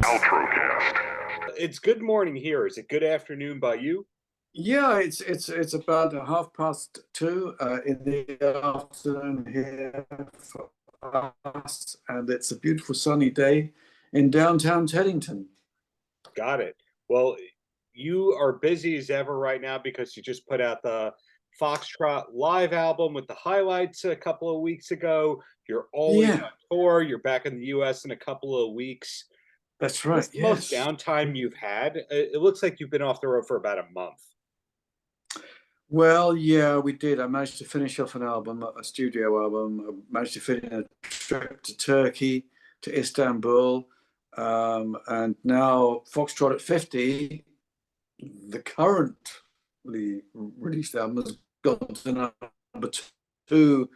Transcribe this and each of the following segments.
Paltrocast. It's good morning here. Is it good afternoon by you? Yeah, it's about 2:30 in the afternoon here for us, and it's a beautiful sunny day in downtown Teddington. Got it. Well, you are busy as ever right now because you just put out the Foxtrot live album with the highlights a couple of weeks ago. You're always Yeah, on tour. You're back in the US in a couple of weeks. that's What's right. the most Yes. downtime you've had? It looks like you've been off the road for about a month. Well, yeah, we did. I managed to finish off an album, a studio album. I managed to fit in a trip to Turkey, to Istanbul, and now Foxtrot at 50. The currently released album has gone to number 2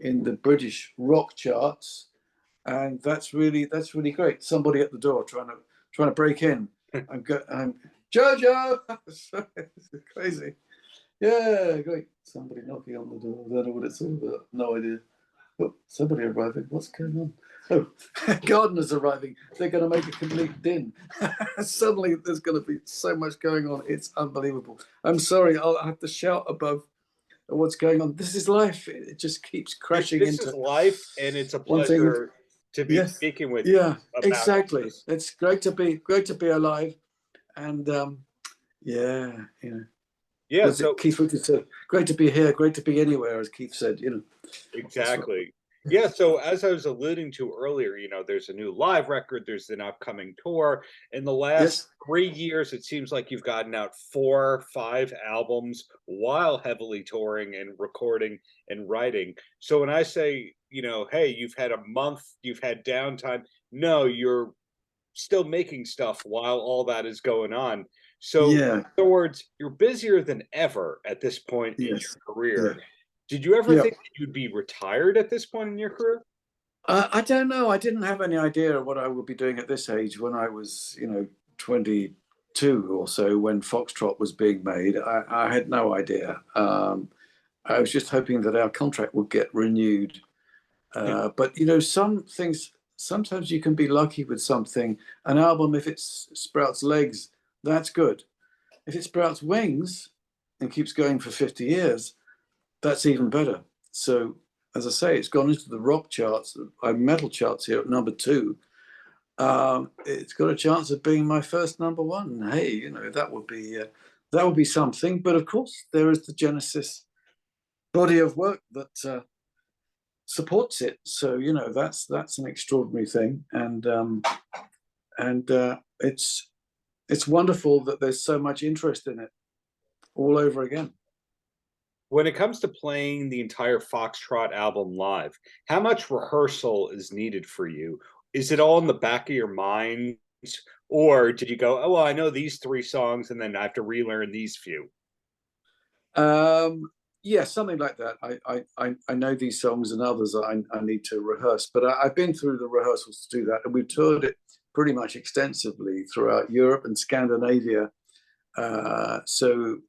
in the British rock charts, and that's really great. Somebody at the door trying to break in. I'm Jojo. It's crazy. Yeah, great. Somebody knocking on the door. I don't know what it's all about. No idea. Oh, somebody arriving. What's going on? Oh, gardeners arriving. They're going to make a complete din. Suddenly, there's going to be so much going on. It's unbelievable. I'm sorry. I'll have to shout above what's going on. This is life. It just keeps crashing This is into life, and it's a one thing. pleasure to be Yes. speaking with you Yeah. about Exactly. this. It's great to be alive, and yeah, you know. Yeah, Was it so Keith Richards said, "Great to be here, great to be anywhere," as Keith said. That's right. exactly. Yeah, so as I was alluding to earlier, there's a new live record, there's an upcoming tour. In the last Yes. 3 years, it seems like you've gotten out 4, 5 albums while heavily touring and recording and writing. So when I say, hey, you've had a month, you've had downtime, no, you're still making stuff while all that is going on. So, in Yeah. other words, you're busier than ever at this point in Yes. your career. Yeah. Did you ever Yeah. think that you'd be retired at this point in your career? I don't know. I didn't have any idea of what I would be doing at this age when I was, 22 or so, when Foxtrot was being made. I had no idea. I was just hoping that our contract would get renewed. But some things, sometimes you can be lucky with something. An album, if it sprouts legs, that's good. If it sprouts wings and keeps going for 50 years, that's even better. So, as I say, it's gone into the rock charts, metal charts here at number 2. It's got a chance of being my first number 1. Hey, that would be something. But of course, there is the Genesis body of work that supports it. So that's an extraordinary thing, and it's wonderful that there's so much interest in it all over again. When it comes to playing the entire Foxtrot album live, how much rehearsal is needed for you? Is it all in the back of your mind, or did you go, "Oh, well, I know these 3 songs, and then I have to relearn these few"? Yeah, something like that. I know these songs and others I need to rehearse, but I've been through the rehearsals to do that, and we've toured it pretty much extensively throughout Europe and Scandinavia. So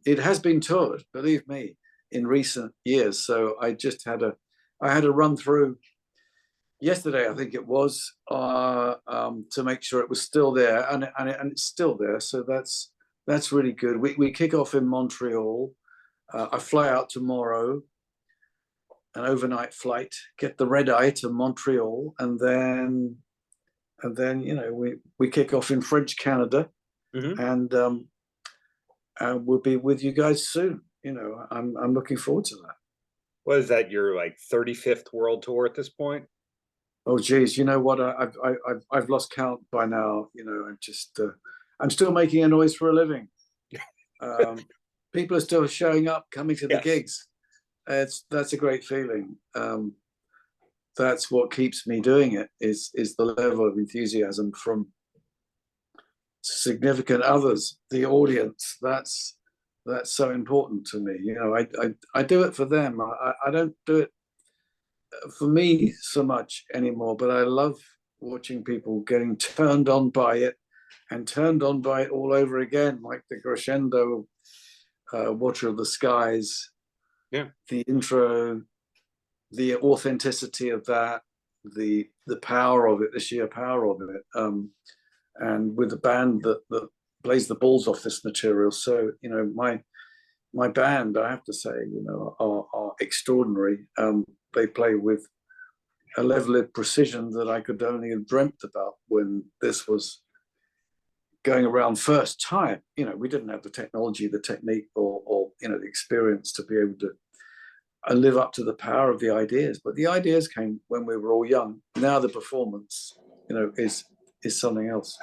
it has been toured, believe me, in recent years. So I had a run through yesterday, I think it was, to make sure it was still there, and it's still there. So that's really good. We kick off in Montreal. I fly out tomorrow, an overnight flight, get the red eye to Montreal, and then we kick off in French Canada, Mhm. and we'll be with you guys soon. I'm looking forward to that. What is that, your, 35th world tour at this point? Oh geez, you know what? I've lost count by now. I'm still making a noise for a living. Um, People are still showing up, coming to the Yes. gigs. That's a great feeling. That's what keeps me doing it. Is the level of enthusiasm from significant others, the audience. That's so important to me. I do it for them. I don't do it for me so much anymore, but I love watching people getting turned on by it, and turned on by it all over again, like the crescendo, Water of the Skies, Yeah. the intro, the authenticity of that. the power of it, the sheer power of it, and with the band that plays the balls off this material. So my band, I have to say, are extraordinary. They play with a level of precision that I could only have dreamt about when this was going around first time. We didn't have the technology, the technique, or the experience to be able to live up to the power of the ideas. But the ideas came when we were all young. Now the performance, is something else.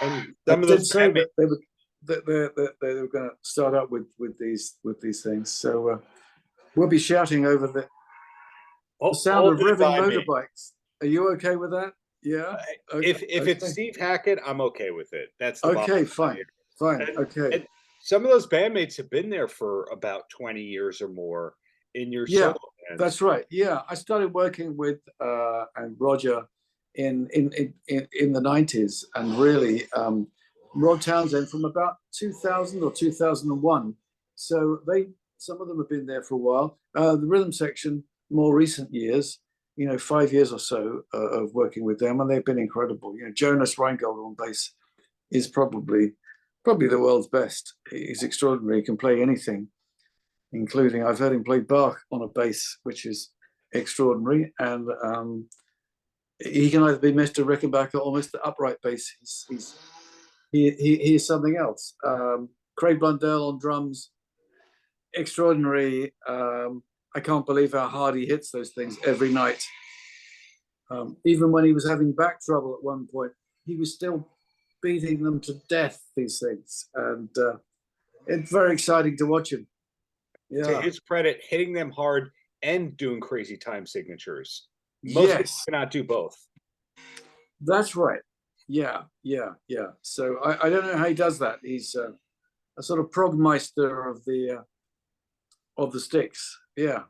And I some of did those say bandmates, that they were going to start up with these things. So we'll be shouting over the sound hold of it revving by me. motorbikes. Are you okay with that? Yeah. Okay. If it's Steve Hackett, I'm okay with it. That's the bottom Okay, line. fine. And, Okay. and some of those bandmates have been there for about 20 years or more in your Yeah, solo bands. that's right. Yeah, I started working with and Roger in the 90s, and really Rod Townsend from about 2000 or 2001. So some of them have been there for a while. The rhythm section, more recent years, 5 years or so of working with them, and they've been incredible. Jonas Reingold on bass is probably the world's best. He's extraordinary. He can play anything, including, I've heard him play Bach on a bass, which is extraordinary. And he can either be Mr. Rickenbacker or Mr. Upright bass. He is something else. Craig Blundell on drums, extraordinary. I can't believe how hard he hits those things every night. Even when he was having back trouble at one point, he was still beating them to death, these things. And it's very exciting to watch him. Yeah. To his credit, hitting them hard and doing crazy time signatures. Most people cannot do both. That's right. Yeah. So I don't know how he does that. He's a sort of progmeister of the sticks. Yeah.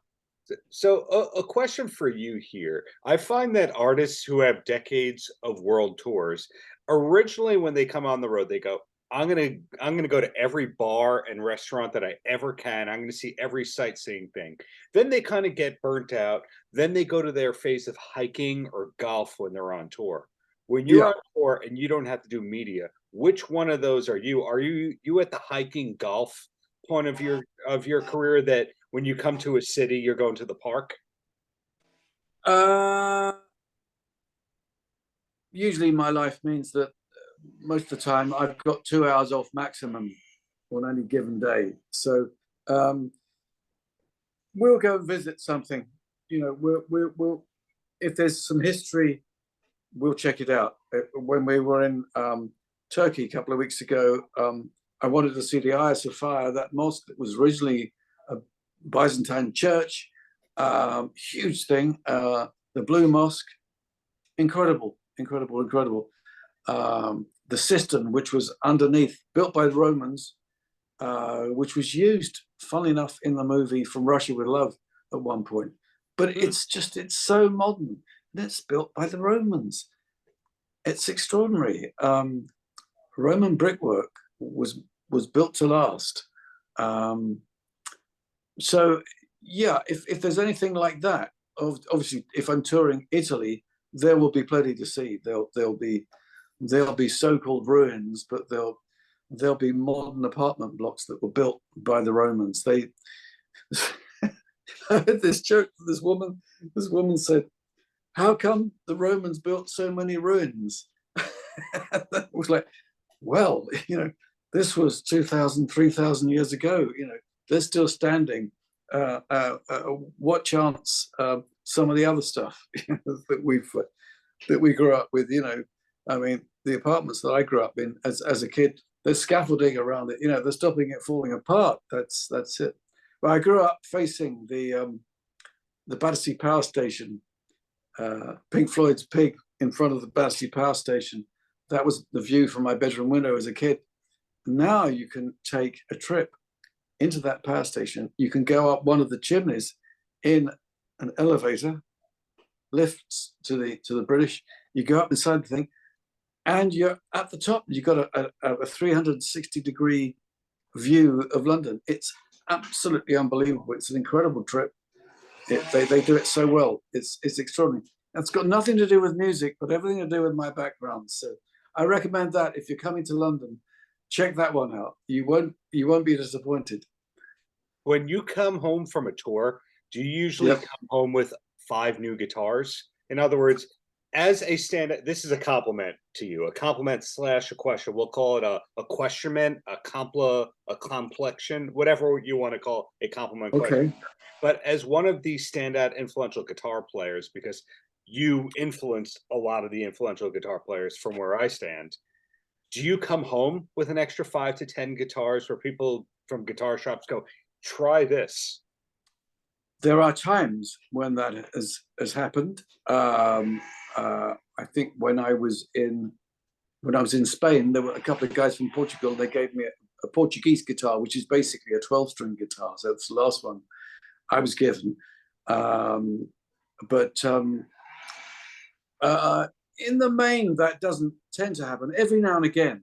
So a question for you here. I find that artists who have decades of world tours, originally when they come on the road, they go, I'm gonna go to every bar and restaurant that I ever can. I'm gonna see every sightseeing thing. Then they kind of get burnt out. Then they go to their phase of hiking or golf when they're on tour. When you're on tour and you don't have to do media, which one of those are you? Are you at the hiking golf point of your career, that when you come to a city, you're going to the park? Usually my life means that most of the time I've got 2 hours off maximum on any given day. So we'll go and visit something. We'll if there's some history, we'll check it out. When we were in Turkey a couple of weeks ago, I wanted to see the Hagia Sophia, that mosque that was originally a Byzantine church, huge thing. The Blue Mosque, incredible. The cistern, which was underneath, built by the Romans, which was used, funnily enough, in the movie From Russia with Love at one point. But it's so modern. And it's built by the Romans. It's extraordinary. Roman brickwork was built to last. So yeah, if there's anything like that, obviously, if I'm touring Italy, there will be plenty to see. There'll be so-called ruins, but there'll be modern apartment blocks that were built by the Romans. They I heard this joke. This woman said, "How come the Romans built so many ruins?" That was like, well, this was 2,000, 3,000 years ago. They're still standing. What chance some of the other stuff that we grew up with? I mean, the apartments that I grew up in as a kid, there's scaffolding around it. They're stopping it falling apart. That's it. But I grew up facing the Battersea Power Station, Pink Floyd's Pig in front of the Battersea Power Station. That was the view from my bedroom window as a kid. Now you can take a trip into that power station. You can go up one of the chimneys in an elevator, lifts to the British. You go up inside the thing, and you're at the top. You've got a 360-degree view of London. It's absolutely unbelievable. It's an incredible trip. They do it so well. It's extraordinary. That's got nothing to do with music, but everything to do with my background. So I recommend that if you're coming to London, check that one out. You won't be disappointed. When you come home from a tour, do you usually Yep. come home with 5 new guitars? In other words, as a stand, this is a compliment to you, a compliment slash a question. We'll call it a questionment, a complexion, whatever you want to call a compliment question. Okay. But as one of the standout influential guitar players, because you influenced a lot of the influential guitar players from where I stand, do you come home with an extra 5 to 10 guitars where people from guitar shops go, try this? There are times when that has happened. I think when I was in Spain, there were a couple of guys from Portugal. They gave me a Portuguese guitar, which is basically a 12-string guitar. So that's the last one I was given. But in the main, that doesn't tend to happen. Every now and again,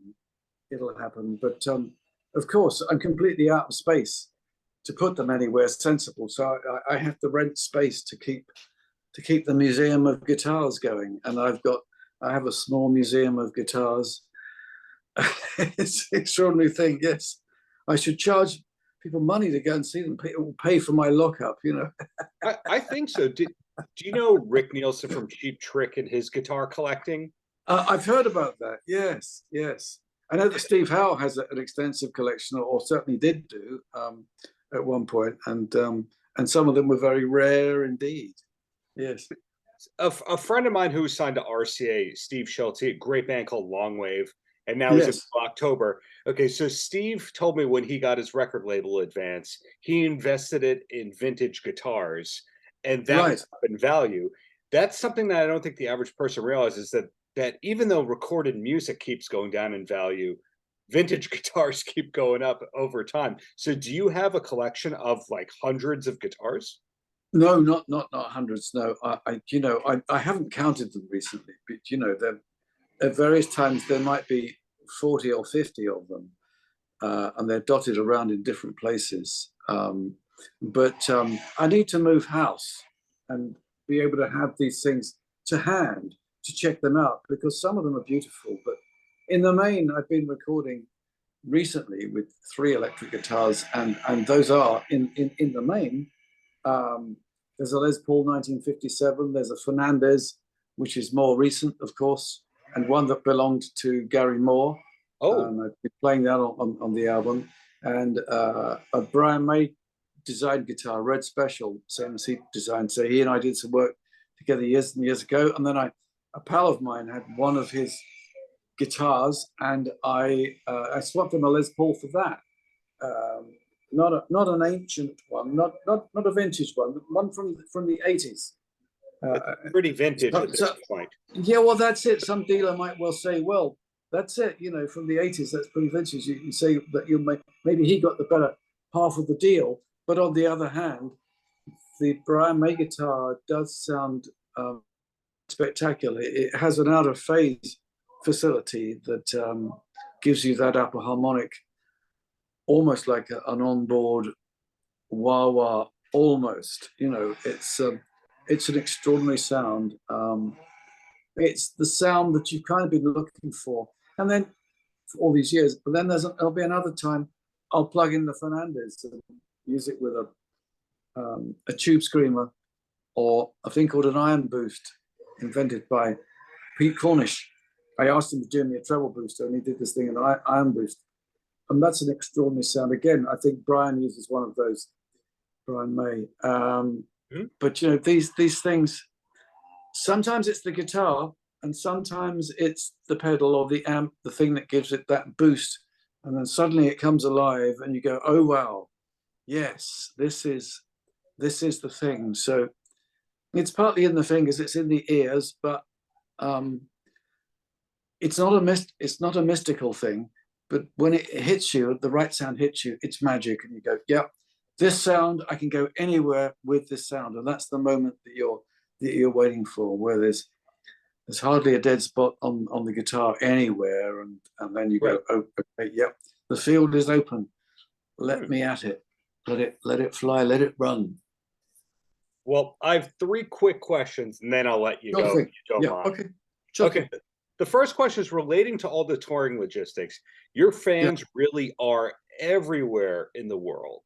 it'll happen. But of course, I'm completely out of space to put them anywhere sensible. So I have to rent space to keep the museum of guitars going. And I have a small museum of guitars. It's an extraordinary thing. Yes, I should charge people money to go and see them. People pay for my lockup, you know. I think so. Do you know Rick Nielsen from Cheap Trick and his guitar collecting? I've heard about that. Yes, yes. I know that Steve Howe has an extensive collection, or certainly did do at one point, and some of them were very rare indeed. Yes. A friend of mine who was signed to RCA, Steve Schiltz, a great band called Longwave, and now he's in Yes. October. Okay, so Steve told me when he got his record label advance, he invested it in vintage guitars, and that Right. was up in value. That's something that I don't think the average person realizes, that even though recorded music keeps going down in value, vintage guitars keep going up over time. So do you have a collection of like hundreds of guitars? No, not hundreds. No, I haven't counted them recently, but there at various times there might be 40 or 50 of them, and they're dotted around in different places. But I need to move house and be able to have these things to hand to check them out, because some of them are beautiful. But in the main, I've been recording recently with 3 electric guitars, and those are in the main. There's a Les Paul 1957. There's a Fernandez, which is more recent, of course, and one that belonged to Gary Moore. Oh, I've been playing that on the album. And a Brian May designed guitar, Red Special, same as he designed. So he and I did some work together years and years ago. And then a pal of mine had one of his guitars, and I swapped him a Les Paul for that. Not an ancient one, not a vintage one from the 80s. pretty vintage at this point. Yeah, well, that's it. Some dealer might well say, well, that's it, from the 80s, that's pretty vintage. You can say that maybe he got the better half of the deal. But on the other hand, the Brian May guitar does sound spectacular. It has an out of phase facility that gives you that upper harmonic, almost like an onboard wah-wah, almost. It's an extraordinary sound. It's the sound that you've kind of been looking for. And then for all these years, but then there'll be another time I'll plug in the Fernandez and use it with a tube screamer, or a thing called an iron boost, invented by Pete Cornish. I asked him to do me a treble booster, and he did this thing, an iron boost. And that's an extraordinary sound. Again, I think Brian uses one of those, Brian May. But these things, sometimes it's the guitar, and sometimes it's the pedal or the amp, the thing that gives it that boost. And then suddenly it comes alive, and you go, oh wow, yes, this is the thing. So it's partly in the fingers, it's in the ears, but it's not a mystical thing. But when it hits you, the right sound hits you, it's magic, and you go, yeah, this sound, I can go anywhere with this sound. And that's the moment that you're waiting for, where there's hardly a dead spot on the guitar anywhere, and then you go, oh, okay, yep, the field is open. Let me at it. Let it fly. Let it run. Well, I have three quick questions, and then I'll let you Sure go if thing. you don't Yeah. mind. Okay. Sure Okay. thing. The first question is relating to all the touring logistics. Your Yeah. fans really are everywhere in the world.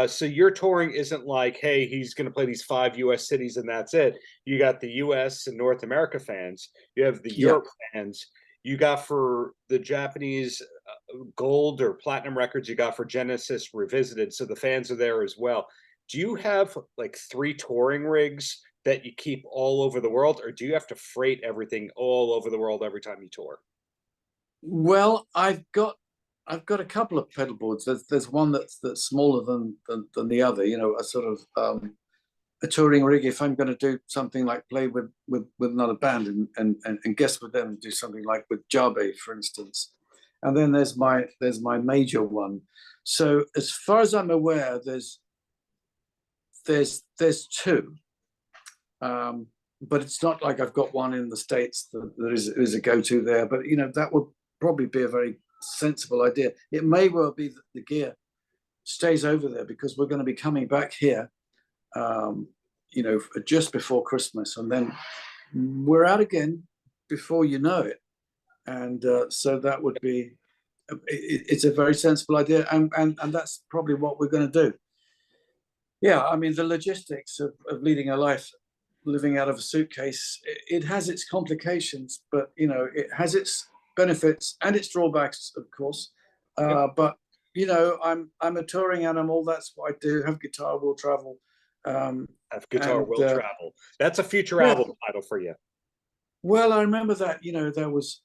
So your touring isn't like, hey, he's going to play these 5 US cities and that's it. You got the US and North America fans. You have the Yeah. Europe fans. You got for the Japanese gold or platinum records, you got for Genesis Revisited. So the fans are there as well. Do you have like 3 touring rigs that you keep all over the world, or do you have to freight everything all over the world every time you tour? Well, I've got a couple of pedal boards. There's one that's smaller than the other. You know, a sort of a touring rig. If I'm going to do something like play with another band and guest with them, do something like with Jabe, for instance. And then there's my major one. So as far as I'm aware, there's two. But it's not like I've got one in the States that is a go-to there. But you know, that would probably be a very sensible idea. It may well be that the gear stays over there because we're going to be coming back here, you know, just before Christmas, and then we're out again before you know it. And so that would be, it's a very sensible idea, and that's probably what we're going to do. Yeah, I mean, the logistics of leading a life living out of a suitcase, it has its complications, but you know, it has its benefits and its drawbacks, of course. But you know, I'm a touring animal. That's what I do. Have guitar, will travel. Have Guitar And Will Travel. That's a future yeah, album title for you. well, I remember that. You know, there was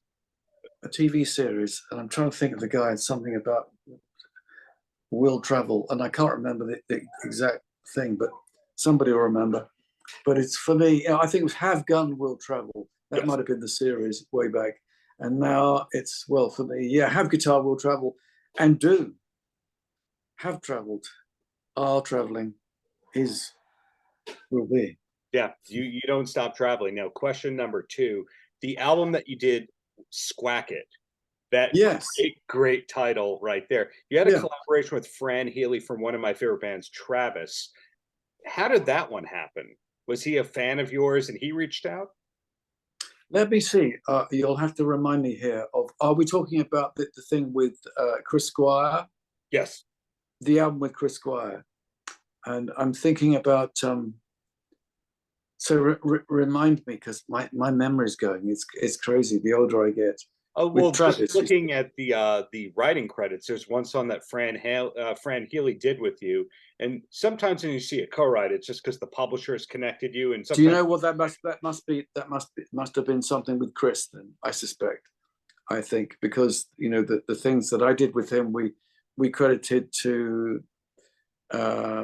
a TV series, and I'm trying to think of the guy. Something about will travel, and I can't remember the exact thing, but somebody will remember. But it's for me, you know, I think it was Have Gun Will Travel. That Yes. might have been the series way back. And now it's, well, for me, yeah, Have Guitar Will Travel, and do have traveled, are traveling, is, will be. Yeah, you don't stop traveling. Now, question number 2, the album that you did, Squack It, that Yes. great title right there. You had a Yeah. collaboration with Fran Healy from one of my favorite bands, Travis. How did that one happen? Was he a fan of yours and he reached out? Let me see. You'll have to remind me here of, are we talking about the thing with Chris Squire? Yes. The album with Chris Squire. And I'm thinking about, so remind me, because my memory's going. It's crazy. The older I get. Oh well, Travis, just looking at the writing credits, there's one song that Fran Healy did with you, and sometimes when you see a co-write, it's just because the publisher has connected you. And do you know what that must have been something with Chris? Then I suspect, I think, because you know the things that I did with him, we credited to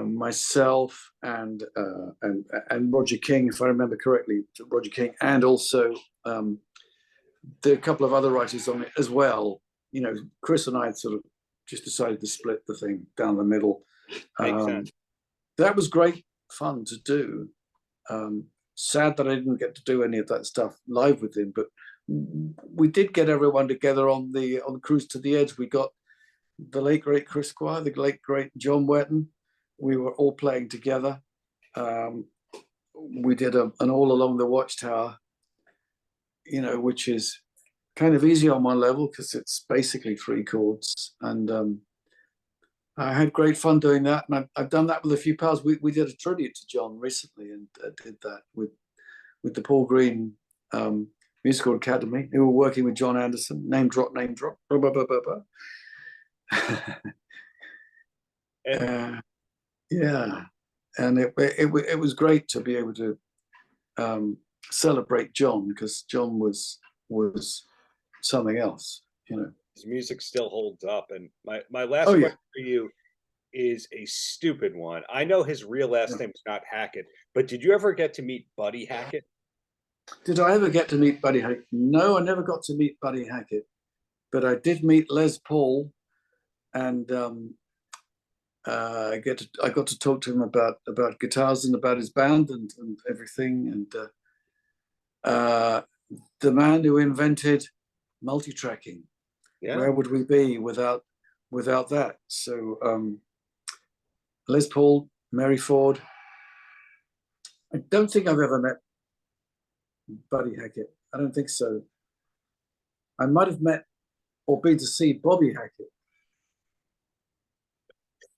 myself and Roger King, if I remember correctly, Roger King, and also there are a couple of other writers on it as well. You know, Chris and I sort of just decided to split the thing down the middle. Makes sense. That was great fun to do. Sad that I didn't get to do any of that stuff live with him, but we did get everyone together on Cruise to the Edge. We got the late great Chris Squire, the late great John Wetton. We were all playing together. We did an All Along the Watchtower, you know, which is kind of easy on one level because it's basically 3 chords. And I had great fun doing that. And I've done that with a few pals. We did a tribute to John recently and did that with the Paul Green Musical Academy. They were working with John Anderson. Name drop. Blah, blah, blah, blah, blah. Yeah. And it was great to be able to celebrate John, because John was something else, you know. His music still holds up. And my last Oh, yeah. question for you is a stupid one. I know his real last name is not Hackett, but did you ever get to meet Buddy Hackett? Did I ever get to meet Buddy Hackett? No, I never got to meet Buddy Hackett, but I did meet Les Paul, and I got to talk to him about guitars and about his band and everything, and the man who invented multi-tracking. Yeah. Where would we be without that? So Les Paul, Mary Ford, I don't think I've ever met Buddy Hackett. I don't think so. I might have met or been to see Bobby Hackett.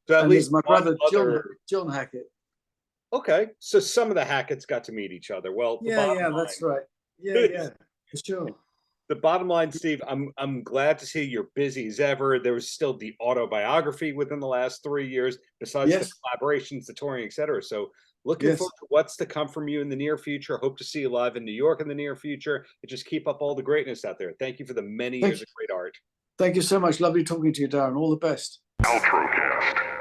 So at And least there's my brother, other... John Hackett. Okay, so some of the Hacketts got to meet each other. Well, Yeah, that's right. Yeah, for sure. The bottom line, Steve, I'm glad to see you're busy as ever. There was still the autobiography within the last 3 years, besides the collaborations, the touring, etc. So looking forward to what's to come from you in the near future. Hope to see you live in New York in the near future. And just keep up all the greatness out there. Thank you for the many years of great art. Thank you so much. Lovely talking to you, Darren. All the best. Paltrocast.